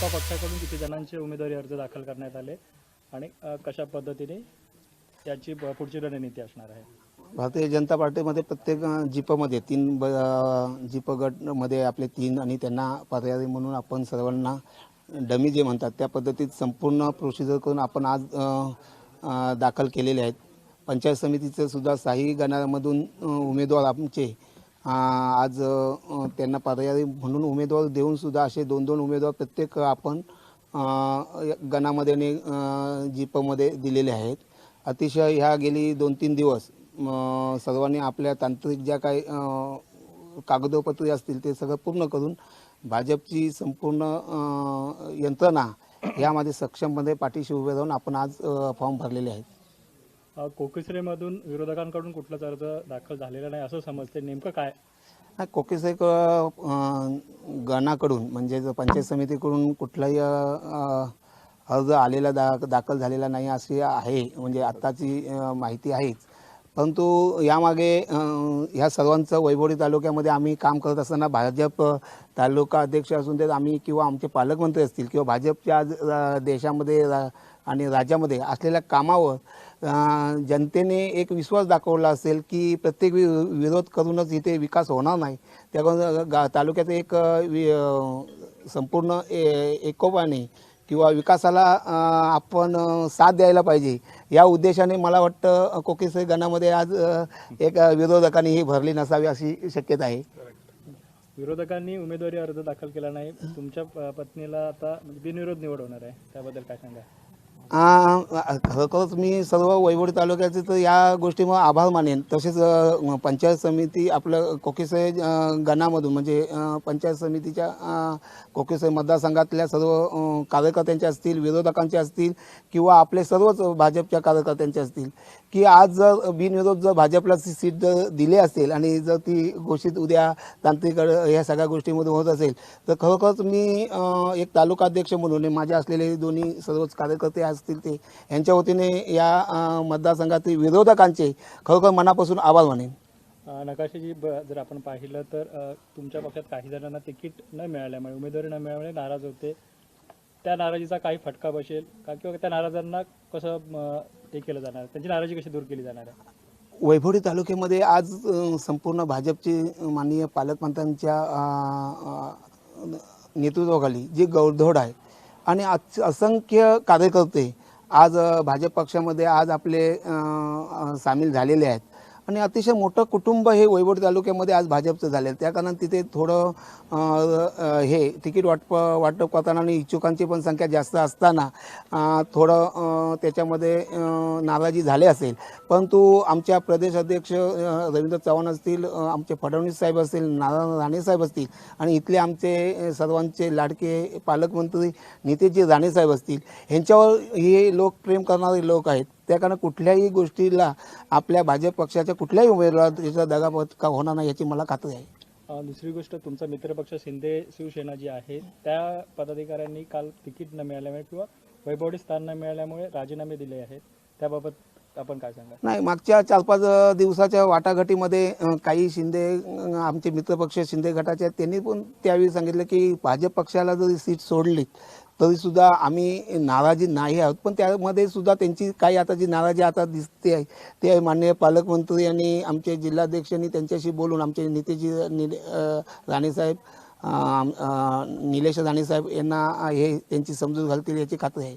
आपल्या पक्षाकडून किती जणांचे उमेदवारी अर्ज दाखल करण्यात आले आणि कशा पद्धतीने याची पुढची रणनीती असणार आहे? भारतीय जनता पार्टीमध्ये प्रत्येक जिपमध्ये जिप गटमध्ये आपले 3 आणि त्यांना पर्यायी म्हणून आपण सर्वांना डमी जे म्हणतात त्या पद्धतीत संपूर्ण प्रोसिजर करून आपण आज दाखल केलेले आहेत. पंचायत समितीचं सुद्धा 6 गणामधून उमेदवार आमचे आज त्यांना पर्यायी म्हणून उमेदवार देऊन सुद्धा असे 2-2 उमेदवार प्रत्येक आपण गणामध्ये आणि जिपमध्ये दिलेले आहेत. अतिशय ह्या गेली 2-3 दिवस सर्वांनी आपल्या तांत्रिक ज्या काही कागदोपत्री असतील ते सगळं पूर्ण करून भाजपची संपूर्ण यंत्रणा यामध्ये सक्षमपणे पाठीशी उभे राहून आपण आज फॉर्म भरलेले आहेत. कोकिसरेमधून विरोधकांकडून कुठलाच अर्ज दाखल झालेला नाही असं समजते, नेमकं काय? कोकिसरे गणाकडून म्हणजे पंचायत समितीकडून कुठलाही अर्ज आलेला दाखल झालेला नाही अशी आहे, म्हणजे आत्ताची माहिती आहेच. परंतु यामागे ह्या सर्वांचं वैभववाडी तालुक्यामध्ये आम्ही काम करत असताना भाजप तालुका अध्यक्ष असून ते आम्ही किंवा आमचे पालकमंत्री असतील किंवा भाजपच्या आज देशामध्ये आणि राज्यामध्ये असलेल्या कामावर जनतेने एक विश्वास दाखवला असेल की प्रत्येक विरोध करूनच इथे विकास होणार नाही. त्या तालुक्यात एक संपूर्ण एकोपाने किंवा विकासाला आपण साथ द्यायला पाहिजे या उद्देशाने मला वाटतं कोकिसरे गणामध्ये आज एक विरोधकांनी ही भरली नसावी अशी शक्यता आहे. विरोधकांनी उमेदवारी अर्ज दाखल केला नाही, तुमच्या पत्नीला आता बिनविरोध निवड होणार आहे, त्याबद्दल काय सांगा? खरोखरच मी सर्व वैभववाडी तालुक्याचे तर या गोष्टीमुळे आभार मानेन. तसेच पंचायत समिती आपलं कोकिसरे गणामधून म्हणजे पंचायत समितीच्या कोकिसरे मतदारसंघातल्या सर्व कार्यकर्त्यांचे असतील, विरोधकांचे असतील किंवा आपले सर्वच भाजपच्या कार्यकर्त्यांचे असतील की आज जर बिनविरोध जर भाजपला सीट जर दिली असेल आणि जर ती घोषित उद्या तांत्रिक ह्या सगळ्या गोष्टीमध्ये होत असेल तर खरोखरच मी एक तालुकाध्यक्ष म्हणून माझे असलेले दोन्ही सर्वच कार्यकर्ते असतील ते यांच्या वतीने या मतदारसंघातील विरोधकांचे खरोखर मनापासून आभार मानेन. नकाशाची जर आपण पाहिलं तर तुमच्या पक्षात काही जणांना तिकीट न मिळाल्यामुळे, उमेदवारी न मिळाल्यामुळे नाराज होते. त्या नाराजीचा काही फटका बसेल का किंवा त्या नाराजांना कसं हे केलं जाणार, त्यांची नाराजी कशी दूर केली जाणार आहे? वैभववाडी तालुक्यामध्ये आज संपूर्ण भाजपचे माननीय पालकमंत्र्यांच्या नेतृत्वाखाली जी गौरदौड आहे आणि असंख्य कार्यकर्ते आज भाजप पक्षामध्ये आज आपले सामील झालेले आहेत आणि अतिशय मोठं कुटुंब हे वैभववाडी तालुक्यामध्ये आज भाजपचं झाले आहे. त्या कारण तिथे थोडं हे तिकीट वाटप करताना आणि इच्छुकांची पण संख्या जास्त असताना थोडं त्याच्यामध्ये नाराजी झाले असेल. परंतु आमच्या प्रदेश अध्यक्ष रवींद्र चव्हाण असतील, आमचे फडणवीस साहेब असतील, नारायण राणे साहेब असतील आणि इथले आमचे सर्वांचे लाडके पालकमंत्री नितेशजी राणे साहेब असतील, ह्यांच्यावर हे लोक प्रेम करणारे लोक आहेत. त्या कारण कुठल्याही गोष्टीला आपल्या भाजप पक्षाच्या कुठल्याही उमेदवाराचा दगाफटका होणार नाही याची मला खात्री आहे. दुसरी गोष्ट, तुमचा मित्रपक्ष शिंदे शिवसेना जी आहे त्या पदाधिकाऱ्यांनी काल तिकीट न मिळाल्यामुळे किंवा वैभववाडी स्थान न मिळाल्यामुळे राजीनामे दिले आहेत, त्याबाबत आपण काय सांगा? नाही, मागच्या 4-5 दिवसाच्या वाटाघाटीमध्ये काही शिंदे आमचे मित्रपक्ष शिंदे गटाचे त्यांनी पण त्यावेळी सांगितलं की भाजप पक्षाला जरी सीट सोडली तरीसुद्धा आम्ही नाराजी नाही आहोत. पण त्यामध्ये सुद्धा त्यांची काही आता जी नाराजी आता दिसते आहे ते माननीय पालकमंत्री आणि आमचे जिल्हाध्यक्षांनी त्यांच्याशी बोलून आमचे नेतेजी राणेसाहेब निलेश राणेसाहेब यांना हे त्यांची समजूत घालतील याची खात्री आहे.